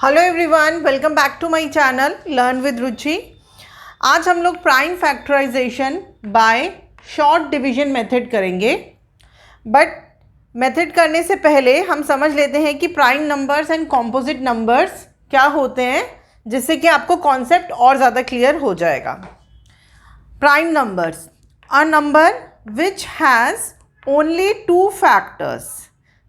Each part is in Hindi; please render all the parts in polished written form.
Hello everyone, welcome back to my channel learn with Ruchi. आज हम लोग prime factorisation by short division method करेंगे। बट मेथड करने से पहले हम समझ लेते हैं कि prime numbers and composite numbers क्या होते हैं, जिससे कि आपको कॉन्सेप्ट और ज़्यादा क्लियर हो जाएगा। Prime numbers, a number which has only two factors,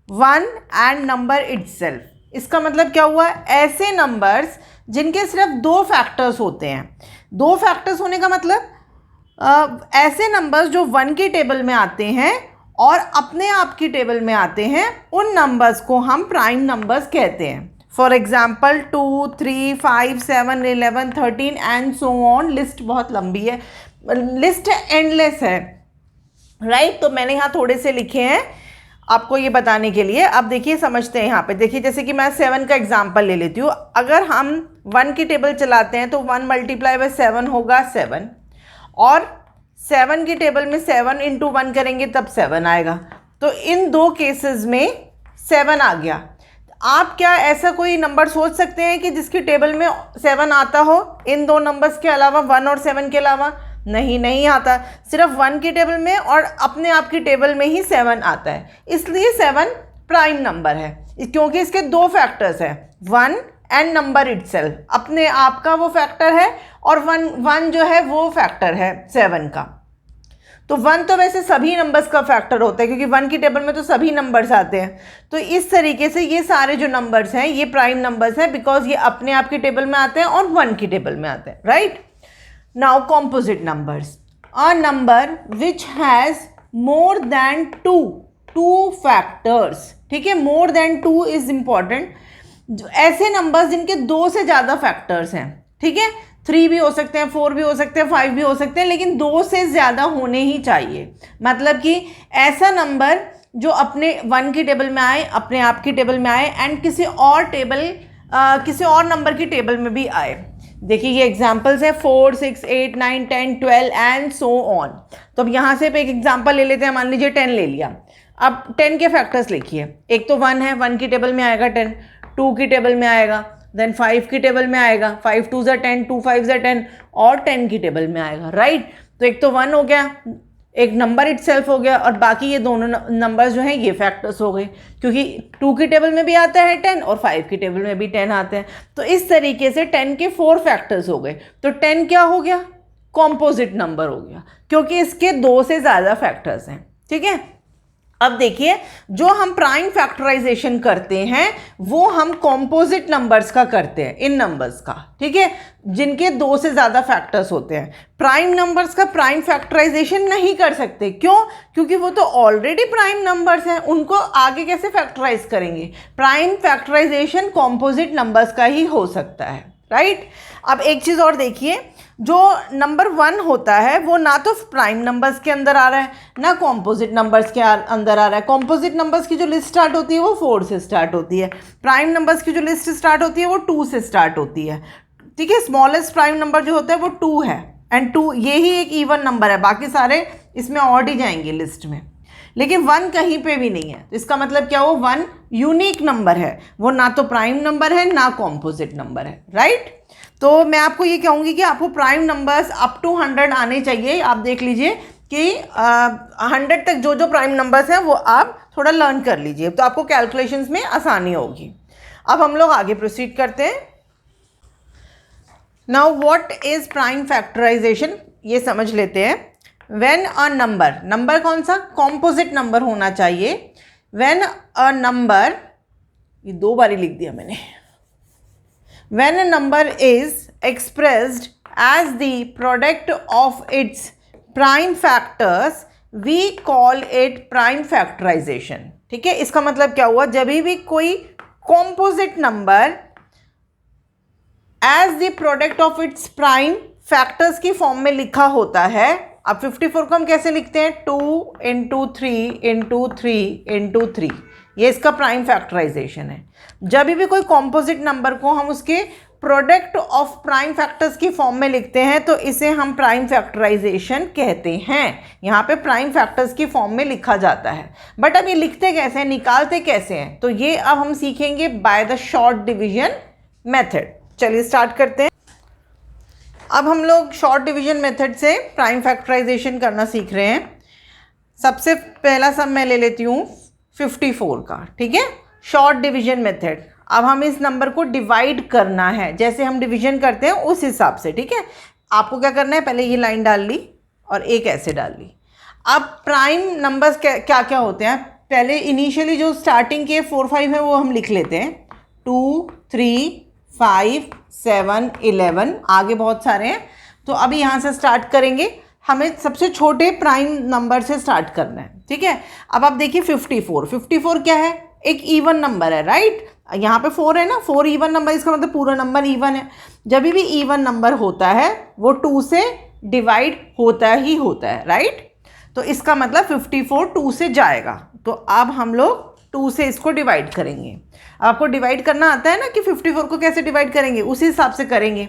one and number itself. इसका मतलब क्या हुआ? ऐसे नंबर्स जिनके सिर्फ दो फैक्टर्स होते हैं। दो फैक्टर्स होने का मतलब ऐसे नंबर्स जो वन की टेबल में आते हैं और अपने आप की टेबल में आते हैं, उन नंबर्स को हम प्राइम नंबर्स कहते हैं। For example 2, 3, 5, 7, 11, 13 and so on. List बहुत लंबी है, लिस्ट एंडलेस है, राइट? तो मैंने यहाँ थोड़े से लिखे हैं आपको ये बताने के लिए। अब देखिए, समझते हैं। यहाँ पे देखिए, जैसे कि मैं 7 का एग्जांपल ले लेती हूँ। अगर हम 1 की टेबल चलाते हैं तो 1 मल्टीप्लाई बाय 7 होगा 7, और 7 की टेबल में 7 इंटू 1 करेंगे तब 7 आएगा। तो इन दो केसेस में 7 आ गया। आप क्या ऐसा कोई नंबर सोच सकते हैं कि जिसकी टेबल में 7 आता हो इन दो नंबर्स के अलावा, 1 और 7 के अलावा? नहीं आता। सिर्फ 1 की टेबल में और अपने आप की टेबल में ही 7 आता है, इसलिए 7 प्राइम नंबर है, क्योंकि इसके दो फैक्टर्स हैं, 1 एंड नंबर इटसेल्फ। अपने आप का वो फैक्टर है और 1 जो है वो फैक्टर है 7 का। तो 1 तो वैसे सभी नंबर्स का फैक्टर होता है, क्योंकि 1 की टेबल में तो सभी नंबर्स आते हैं। तो इस तरीके से ये सारे जो नंबर्स हैं ये प्राइम नंबर्स हैं, बिकॉज ये अपने आप की टेबल में आते हैं और 1 की टेबल में आते हैं, right? Now composite numbers, a number which has more than two factors। ठीक है, more than 2 is important। ऐसे नंबर्स जिनके 2 से ज़्यादा फैक्टर्स हैं, ठीक है, 3 भी हो सकते हैं, 4 भी हो सकते हैं, 5 भी हो सकते हैं, लेकिन 2 से ज़्यादा होने ही चाहिए। मतलब कि ऐसा नंबर जो अपने 1 की टेबल में आए, अपने आप की टेबल में आए, एंड किसी और नंबर की टेबल में भी आए। देखिए, ये एग्जाम्पल्स हैं 4, 6, 8, 9, 10, 12 एंड सो ऑन। तो अब यहाँ से एक एग्जाम्पल ले लेते हैं। मान लीजिए 10 ले लिया। अब 10 के फैक्टर्स लिखिए। एक तो 1 है, 1 की टेबल में आएगा 10, 2 की टेबल में आएगा, देन 5 की टेबल में आएगा, 5 2 ज़ा 10, 2 5 ज़ा 10, और 10 की टेबल में आएगा, राइट? तो एक तो 1 हो गया, एक नंबर इटसेल्फ हो गया, और बाकी ये दोनों नंबर्स जो हैं ये फैक्टर्स हो गए, क्योंकि 2 की टेबल में भी आता है 10 और 5 की टेबल में भी 10 आते हैं। तो इस तरीके से 10 के 4 फैक्टर्स हो गए। तो 10 क्या हो गया? कॉम्पोजिट नंबर हो गया, क्योंकि इसके 2 से ज़्यादा फैक्टर्स हैं, ठीक है। अब देखिए, जो हम प्राइम फैक्टराइजेशन करते हैं वो हम कॉम्पोजिट नंबर्स का करते हैं, इन नंबर्स का, ठीक है, जिनके 2 से ज़्यादा फैक्टर्स होते हैं। प्राइम नंबर्स का प्राइम फैक्टराइजेशन नहीं कर सकते। क्यों? क्योंकि वो तो ऑलरेडी प्राइम नंबर्स हैं, उनको आगे कैसे फैक्टराइज करेंगे? प्राइम फैक्टराइजेशन कॉम्पोजिट नंबर्स का ही हो सकता है, राइट? अब एक चीज़ और देखिए, जो नंबर 1 होता है वो ना तो प्राइम नंबर्स के अंदर आ रहा है, ना कॉम्पोजिट नंबर्स के अंदर आ रहा है। कॉम्पोजिट नंबर्स की जो लिस्ट स्टार्ट होती है वो 4 से स्टार्ट होती है। प्राइम नंबर्स की जो लिस्ट स्टार्ट होती है वो 2 से स्टार्ट होती है, ठीक है। स्मॉलेस्ट प्राइम नंबर जो होता है वो 2 है, एंड 2 ये ही एक इवन नंबर है, बाकी सारे इसमें ऑड ही जाएंगे लिस्ट में। लेकिन 1 कहीं पे भी नहीं है, तो इसका मतलब क्या हो? 1 यूनिक नंबर है, वो ना तो प्राइम नंबर है ना कॉम्पोजिट नंबर है, राइट? तो मैं आपको ये कहूँगी कि आपको प्राइम नंबर्स अप टू 100 आने चाहिए। आप देख लीजिए कि 100 तक जो प्राइम नंबर्स हैं वो आप थोड़ा लर्न कर लीजिए, तो आपको कैलकुलेशंस में आसानी होगी। अब हम लोग आगे प्रोसीड करते हैं। Now what is prime factorization, ये समझ लेते हैं। व्हेन अ नंबर कौन सा? कॉम्पोजिट नंबर होना चाहिए। व्हेन अ नंबर, ये 2 बारी लिख दिया मैंने। When a number is expressed as the product of its prime factors, we call it prime factorization। ठीक है, इसका मतलब क्या हुआ? जब भी कोई composite number as the product of its prime factors की फॉर्म में लिखा होता है। अब 54 को हम कैसे लिखते हैं? 2 इंटू 3 इंटू 3 इंटू 3, ये इसका प्राइम फैक्टराइजेशन है। जब भी कोई कॉम्पोजिट नंबर को हम उसके प्रोडक्ट ऑफ प्राइम फैक्टर्स की फॉर्म में लिखते हैं तो इसे हम प्राइम फैक्टराइजेशन कहते हैं। यहाँ पे प्राइम फैक्टर्स की फॉर्म में लिखा जाता है। बट अब ये लिखते कैसे हैं, निकालते कैसे हैं, तो ये अब हम सीखेंगे by the short division method. चलिए स्टार्ट करते हैं। अब हम लोग शॉर्ट डिवीजन मेथड से प्राइम फैक्टराइजेशन करना सीख रहे हैं। सबसे पहला सम मैं ले लेती हूँ 54 का, ठीक है, शॉर्ट डिवीजन मेथड। अब हम इस नंबर को डिवाइड करना है, जैसे हम डिवीजन करते हैं उस हिसाब से, ठीक है। आपको क्या करना है, पहले ये लाइन डाल ली और एक ऐसे डाल ली। अब प्राइम नंबर्स क्या क्या होते हैं, पहले इनिशियली जो स्टार्टिंग के 4 5 है वो हम लिख लेते हैं, 2 3 5 7 11, आगे बहुत सारे हैं। तो अभी यहाँ से स्टार्ट करेंगे, हमें सबसे छोटे प्राइम नंबर से स्टार्ट करना है, ठीक है। अब आप देखिए 54 क्या है, एक इवन नंबर है, राइट। यहाँ पे 4 है ना, 4 इवन नंबर, इसका मतलब पूरा नंबर इवन है। जब भी इवन नंबर होता है वो 2 से डिवाइड होता ही होता है, राइट। तो इसका मतलब 54 2 से जाएगा, तो अब हम लोग 2 से इसको डिवाइड करेंगे। आपको डिवाइड करना आता है ना कि 54 को कैसे डिवाइड करेंगे, उसी हिसाब से करेंगे।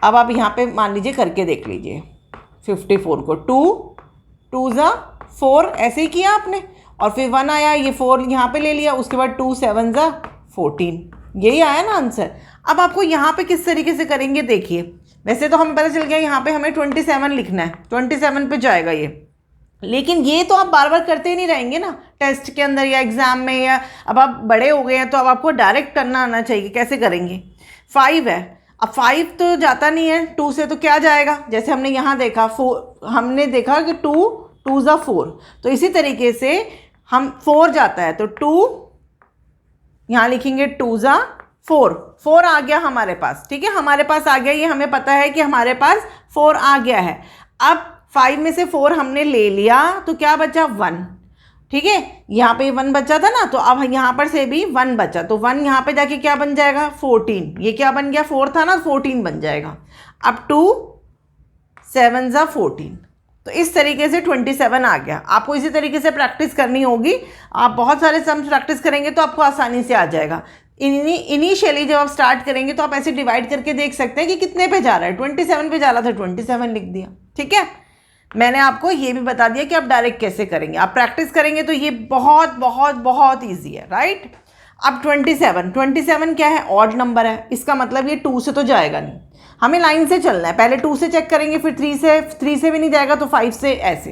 अब आप यहाँ पे मान लीजिए करके देख लीजिए, 54 को 2 ज़ा 4 ऐसे ही किया आपने, और फिर 1 आया, ये 4 यहाँ पे ले लिया, उसके बाद 2 7 ज़ा 14, यही आया ना आंसर। अब आपको यहाँ पे किस तरीके से करेंगे देखिए, वैसे तो हमें पता चल गया यहाँ पे हमें 27 लिखना है, 27 पे जाएगा ये, लेकिन ये तो आप बार बार करते ही नहीं रहेंगे ना टेस्ट के अंदर या एग्ज़ाम में, या अब आप बड़े हो गए हैं तो अब आपको डायरेक्ट करना आना चाहिए। कैसे करेंगे, 5 है, अब 5 तो जाता नहीं है 2 से, तो क्या जाएगा, जैसे हमने यहाँ देखा 4, हमने देखा कि 2 ज़ा 4, तो इसी तरीके से हम 4 जाता है, तो 2 यहाँ लिखेंगे, 2 ज़ा 4 आ गया हमारे पास, ठीक है, हमारे पास आ गया, ये हमें पता है कि हमारे पास 4 आ गया है। अब 5 में से 4 हमने ले लिया, तो क्या बचा, 1, ठीक है, यहाँ पे 1 बचा था ना, तो अब यहाँ पर से भी 1 बचा, तो 1 यहाँ पे जाके क्या बन जाएगा, 14, ये क्या बन गया, 4 था ना, 14 बन जाएगा। अब 2 7 ज़ा 14, तो इस तरीके से 27 आ गया। आपको इसी तरीके से प्रैक्टिस करनी होगी, आप बहुत सारे सम्स प्रैक्टिस करेंगे तो आपको आसानी से आ जाएगा। इनिशियली जब आप स्टार्ट करेंगे तो आप ऐसे डिवाइड करके देख सकते हैं कि कितने पे जा रहा है, 27 पे जा रहा था, 27 लिख दिया, ठीक है। मैंने आपको ये भी बता दिया कि आप डायरेक्ट कैसे करेंगे, आप प्रैक्टिस करेंगे तो ये बहुत बहुत बहुत ईजी है, राइट। अब 27 क्या है, ऑड नंबर है, इसका मतलब ये 2 से तो जाएगा नहीं, हमें लाइन से चलना है, पहले 2 से चेक करेंगे, फिर 3 से भी नहीं जाएगा तो 5 से, ऐसे।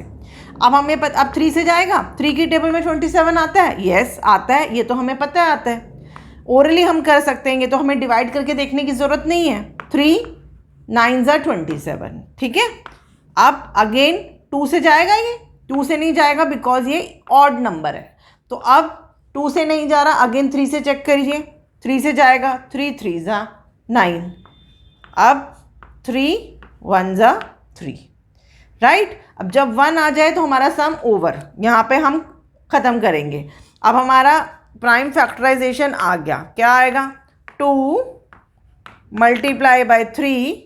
अब हमें अब 3 से जाएगा, 3 की टेबल में 27 आता है, यस आता है, ये तो हमें पता है आता है, ओरली हम कर सकते हैं, ये तो हमें डिवाइड करके देखने की ज़रूरत नहीं है। 3 9 ज़ा 27, ठीक है। अब अगेन 2 से जाएगा, ये 2 से नहीं जाएगा बिकॉज ये ऑड नंबर है, तो अब 2 से नहीं जा रहा, अगेन 3 से चेक करिए, 3 से जाएगा, 3 3 ज़ा 9, अब 3 1 ज़ा 3, राइट। अब जब 1 आ जाए तो हमारा सम ओवर, यहाँ पे हम ख़त्म करेंगे। अब हमारा प्राइम फैक्टराइजेशन आ गया, क्या आएगा, 2 multiply by 3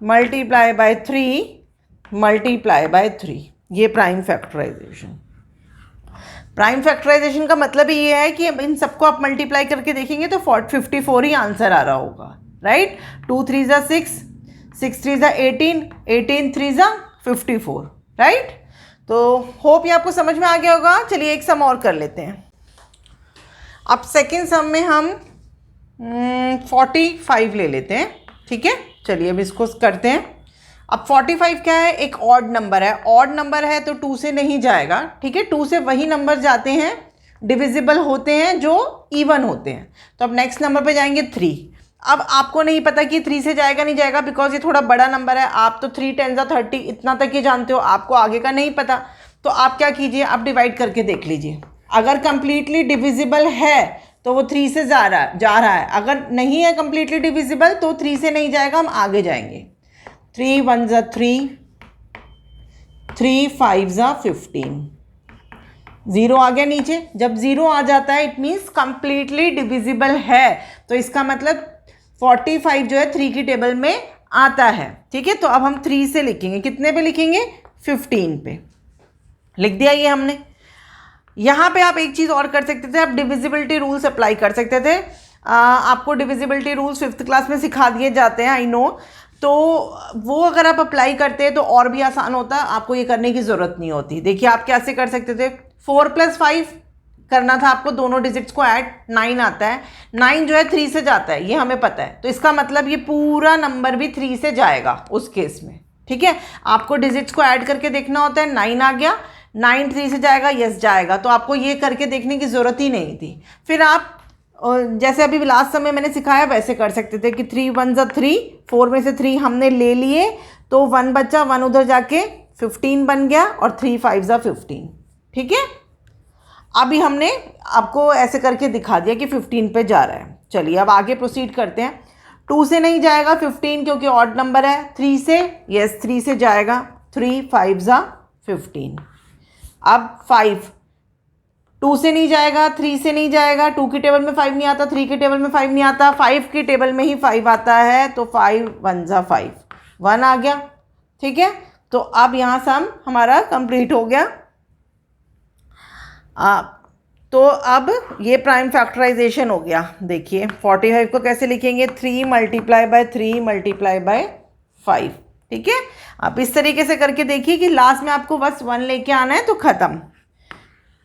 multiply by 3 multiply by 3, ये प्राइम फैक्टराइजेशन। प्राइम फैक्टराइजेशन का मतलब ये है कि इन सबको आप मल्टीप्लाई करके देखेंगे तो 54 ही आंसर आ रहा होगा, राइट। 2 3 ज़ा 6 6 3 ज़ा 18 18 3 ज़ा 54, राइट। तो होप ये आपको समझ में आ गया होगा। चलिए एक सम और कर लेते हैं। अब सेकेंड सम में हम 45 ले लेते हैं, ठीक है। चलिए अब इसको करते हैं। अब 45 क्या है, एक ऑड नंबर है, ऑड नंबर है तो 2 से नहीं जाएगा, ठीक है। 2 से वही नंबर जाते हैं डिविजिबल होते हैं जो इवन होते हैं, तो अब नेक्स्ट नंबर पे जाएंगे 3। अब आपको नहीं पता कि 3 से जाएगा नहीं जाएगा बिकॉज ये थोड़ा बड़ा नंबर है, आप तो 3 10 ज़ा 30 इतना तक ही जानते हो, आपको आगे का नहीं पता, तो आप क्या कीजिए, आप डिवाइड करके देख लीजिए। अगर कंप्लीटली डिविजिबल है तो वो 3 से जा रहा है, अगर नहीं है कंप्लीटली डिविजिबल तो 3 से नहीं जाएगा, हम आगे जाएंगे। 3 1 ज़ा 3 3 5 ज़ा 15, 0 आ गया नीचे। जब 0 आ जाता है इट मीन्स कंप्लीटली डिविजिबल है, तो इसका मतलब 45 जो है 3 की टेबल में आता है, ठीक है। तो अब हम 3 से लिखेंगे, कितने पे लिखेंगे, 15 पे लिख दिया ये हमने। यहाँ पे आप एक चीज़ और कर सकते थे, आप डिविजिबिलिटी रूल्स अप्लाई कर सकते थे। आपको डिविजिबिलिटी रूल्स 5th क्लास में सिखा दिए जाते हैं, आई नो, तो वो अगर आप अप्लाई करते हैं तो और भी आसान होता, आपको ये करने की ज़रूरत नहीं होती। देखिए आप कैसे कर सकते थे, 4 + 5 करना था आपको, दोनों डिजिट्स को ऐड, 9 आता है। 9 जो है 3 से जाता है, ये हमें पता है, तो इसका मतलब ये पूरा नंबर भी 3 से जाएगा उस केस में। ठीक है, आपको डिजिट्स को ऐड करके देखना होता है। 9 आ गया, 9 3 से जाएगा, यस जाएगा, तो आपको ये करके देखने की ज़रूरत ही नहीं थी। फिर आप जैसे अभी लास्ट समय मैंने सिखाया वैसे कर सकते थे कि 3 1 ज़ा 3, 4 में से 3 हमने ले लिए तो 1 बचा, 1 उधर जाके 15 बन गया और 3 5 ज़ा 15। ठीक है, अभी हमने आपको ऐसे करके दिखा दिया कि 15 पे जा रहा है। चलिए अब आगे प्रोसीड करते हैं। 2 से नहीं जाएगा 15 क्योंकि ऑड नंबर है। 3 से, यस 3 से जाएगा, 3 5 ज़ा 15। अब 5, 2 से नहीं जाएगा, 3 से नहीं जाएगा, 2 की टेबल में 5 नहीं आता, 3 की टेबल में 5 नहीं आता, 5 की टेबल में ही 5 आता है, तो 5 1 ज़ा 5, 1 आ गया। ठीक है, तो अब यहाँ सम हमारा कंप्लीट हो गया। तो अब ये प्राइम फैक्टराइजेशन हो गया। देखिए 45 को कैसे लिखेंगे, 3 मल्टीप्लाई बाय 3 मल्टीप्लाई बाय 5। ठीक है, आप इस तरीके से करके देखिए कि लास्ट में आपको बस 1 लेके आना है तो ख़त्म।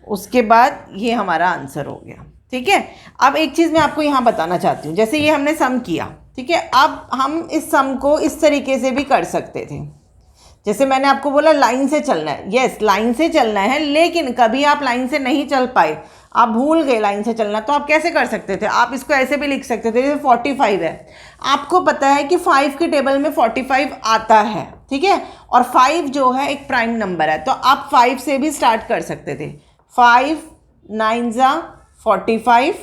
उसके बाद ये हमारा आंसर हो गया। ठीक है, अब एक चीज़ मैं आपको यहाँ बताना चाहती हूँ, जैसे ये हमने सम किया, ठीक है, अब हम इस सम को इस तरीके से भी कर सकते थे। जैसे मैंने आपको बोला लाइन से चलना है, यस लाइन से चलना है, लेकिन कभी आप लाइन से नहीं चल पाए, आप भूल गए लाइन से चलना, तो आप कैसे कर सकते थे, आप इसको ऐसे भी लिख सकते थे। जैसे 45 है, आपको पता है कि 5 की टेबल में 45 आता है, ठीक है, और 5 जो है एक प्राइम नंबर है, तो आप 5 से भी स्टार्ट कर सकते थे। 5 9 ज़ा 45,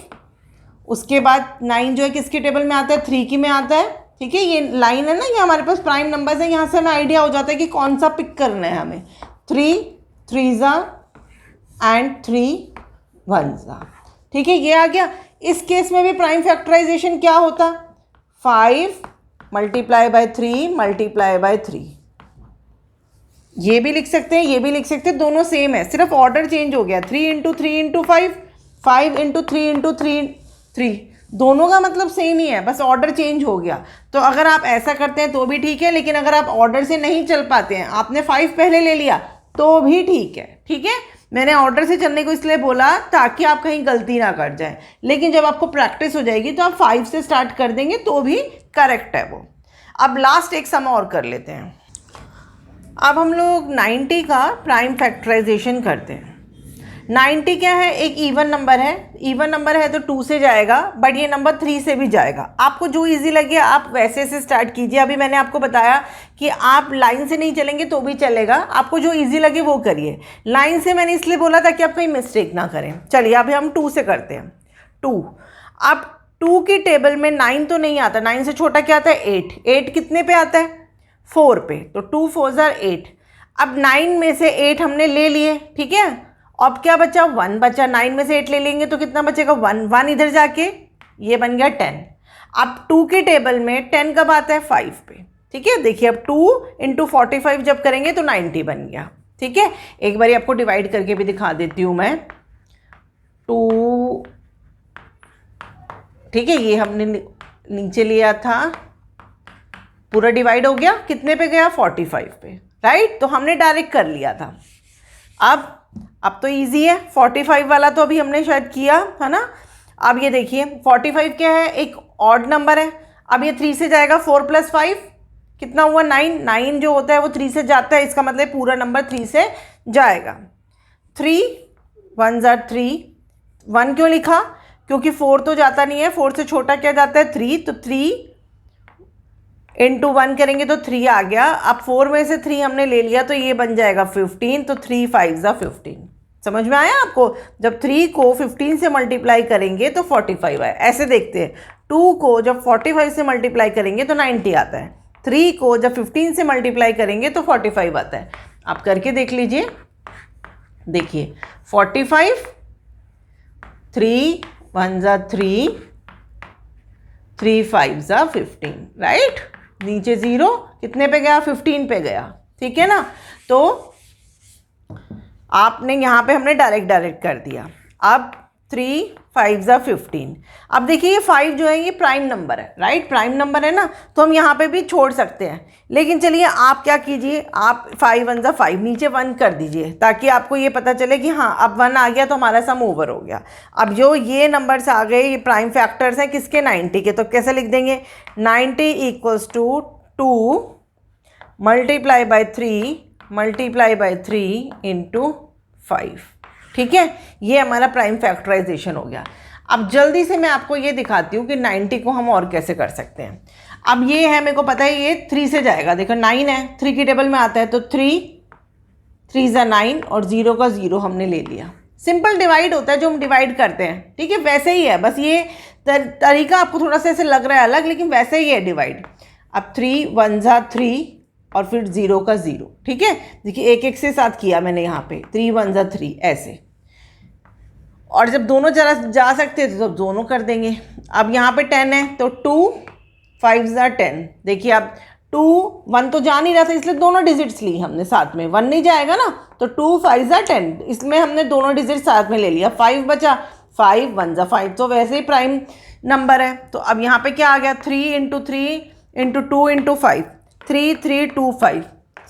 उसके बाद 9 जो है किसकी टेबल में आता है, 3 की में आता है। ठीक है, ये लाइन है ना, ये हमारे पास प्राइम नंबर्स है, यहाँ से हमें आइडिया हो जाता है कि कौन सा पिक करना है हमें। 3 3 ज़ा एंड 3 1 ज़ा। ठीक है, ये आ गया। इस केस में भी प्राइम फैक्टराइजेशन क्या होता, 5 मल्टीप्लाई बाय 3 मल्टीप्लाई बाय 3। ये भी लिख सकते हैं, ये भी लिख सकते हैं, दोनों सेम है, सिर्फ ऑर्डर चेंज हो गया। 3 इंटू 3 इंटू 5, 5 इंटू 3 इंटू 3 3, दोनों का मतलब सेम ही है, बस ऑर्डर चेंज हो गया। तो अगर आप ऐसा करते हैं तो भी ठीक है, लेकिन अगर आप ऑर्डर से नहीं चल पाते हैं, आपने 5 पहले ले लिया तो भी ठीक है। ठीक है, मैंने ऑर्डर से चलने को इसलिए बोला ताकि आप कहीं गलती ना कर जाएं, लेकिन जब आपको प्रैक्टिस हो जाएगी तो आप 5 से स्टार्ट कर देंगे तो भी करेक्ट है वो। अब लास्ट एक सम और कर लेते हैं। अब हम लोग 90 का प्राइम फैक्टराइजेशन करते हैं। 90 क्या है, एक इवन नंबर है, इवन नंबर है तो 2 से जाएगा, बट ये नंबर 3 से भी जाएगा। आपको जो इजी लगे आप वैसे से स्टार्ट कीजिए। अभी मैंने आपको बताया कि आप लाइन से नहीं चलेंगे तो भी चलेगा, आपको जो इजी लगे वो करिए। लाइन से मैंने इसलिए बोला था कि आप कहीं मिस्टेक ना करें। चलिए अभी हम 2 से करते हैं। 2, अब 2 की टेबल में 9 तो नहीं आता, 9 से छोटा क्या आता है, 8। 8 कितने पे आता है, 4 पे, तो 2 4 ज़ा 8। अब 9 में से 8 हमने ले लिए, ठीक है, अब क्या बचा, 1 बचा। 9 में से 8 ले लेंगे तो कितना बचेगा, 1 1 इधर जाके ये बन गया 10। अब 2 की टेबल में 10 कब आता है, 5 पे। ठीक है, देखिए अब 2 इंटू 45 जब करेंगे तो 90 बन गया। ठीक है, एक बार आपको डिवाइड करके भी दिखा देती हूँ मैं। 2, ठीक है, ये हमने नीचे लिया था, पूरा डिवाइड हो गया, कितने पे गया, 45 पे, राइट, तो हमने डायरेक्ट कर लिया था। अब तो इजी है, 45 वाला तो अभी हमने शायद किया है ना। अब ये देखिए 45 क्या है, एक ऑड नंबर है। अब ये 3 से जाएगा, 4 + 5 कितना हुआ, 9। 9 जो होता है वो 3 से जाता है, इसका मतलब पूरा नंबर 3 से जाएगा। 3 1 ज़ा 3, 1 क्यों लिखा, क्योंकि 4 तो जाता नहीं है, 4 से छोटा क्या जाता है, 3, तो 3 इंटू 1 करेंगे तो 3 आ गया। अब 4 में से 3 हमने ले लिया तो ये बन जाएगा 15, तो 3 5 ज़ा 15। समझ में आया आपको, जब 3 को 15 से मल्टीप्लाई करेंगे तो 45 आए। ऐसे देखते हैं, 2 को जब 45 से मल्टीप्लाई करेंगे तो 90 आता है, 3 को जब 15 से मल्टीप्लाई करेंगे तो 45 आता है। आप करके देख लीजिए, देखिए 45, 3 1 ज़ा 3, 3 5 ज़ा 15, राइट, नीचे 0 कितने पे गया, 15 पे गया। ठीक है ना, तो आपने यहाँ पे हमने डायरेक्ट कर दिया। अब 3 5 ज़ा 15। अब देखिए ये 5 जो है ये प्राइम नंबर है, राइट, प्राइम नंबर है ना, तो हम यहाँ पे भी छोड़ सकते हैं। लेकिन चलिए आप क्या कीजिए, आप 5 1 ज़ा 5 नीचे 1 कर दीजिए, ताकि आपको ये पता चले कि हाँ अब 1 आ गया तो हमारा सम ओवर हो गया। अब जो ये नंबर्स आ गए ये प्राइम फैक्टर्स हैं किसके, 90 के, तो कैसे लिख देंगे, 90 equals to 2 multiply by 3 into 5। ठीक है, ये हमारा प्राइम फैक्टराइजेशन हो गया। अब जल्दी से मैं आपको ये दिखाती हूँ कि 90 को हम और कैसे कर सकते हैं। अब ये है, मेरे को पता है ये 3 से जाएगा, देखो 9 है, 3 की टेबल में आता है, तो 3 ज़ा 9 और 0 का 0 हमने ले लिया। सिंपल डिवाइड होता है जो हम डिवाइड करते हैं, ठीक है, वैसे ही है, बस ये तरीका आपको थोड़ा सा ऐसे लग रहा है अलग, लेकिन वैसे ही है डिवाइड। अब 3 1 ज़ा 3 और फिर 0 का 0, ठीक है, देखिए एक एक से साथ किया मैंने यहाँ पे, 3 1 ज़ा 3 ऐसे, और जब दोनों जरा जा सकते थे तो दोनों कर देंगे। अब यहाँ पे 10 है तो 2 5 ज़ा 10, देखिए अब 2 1 तो जा नहीं रहा था इसलिए दोनों डिजिट्स ली हमने साथ में, 1 नहीं जाएगा ना, तो 2 5 ज़ा 10, इसमें हमने दोनों डिजिट साथ में ले लिया, 5 बचा, 5 1 ज़ा 5, तो वैसे ही प्राइम नंबर है। तो अब यहाँ पे क्या आ गया, 3 इंटू 3 इंटू 2 इंटू 5, 3 3 2 5,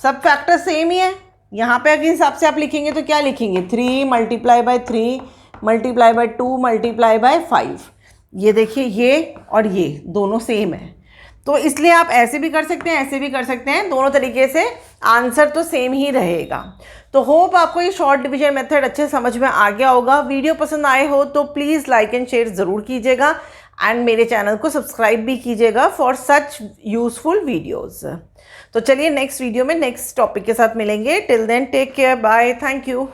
सब फैक्टर सेम ही है। यहाँ पे अगर हिसाब से आप लिखेंगे तो क्या लिखेंगे, 3 multiply by 3 multiply by 2 multiply by 5, ये देखिए ये और ये दोनों सेम है, तो इसलिए आप ऐसे भी कर सकते हैं, ऐसे भी कर सकते हैं, दोनों तरीके से आंसर तो सेम ही रहेगा। तो होप आपको ये शॉर्ट डिवीजन मेथड अच्छे समझ में आ गया होगा। वीडियो पसंद आए हो तो प्लीज़ लाइक एंड शेयर ज़रूर कीजिएगा, एंड मेरे चैनल को सब्सक्राइब भी कीजिएगा फॉर सच यूज़फुल वीडियोज़। तो चलिए नेक्स्ट वीडियो में नेक्स्ट टॉपिक के साथ मिलेंगे। Till then take care, bye, thank you.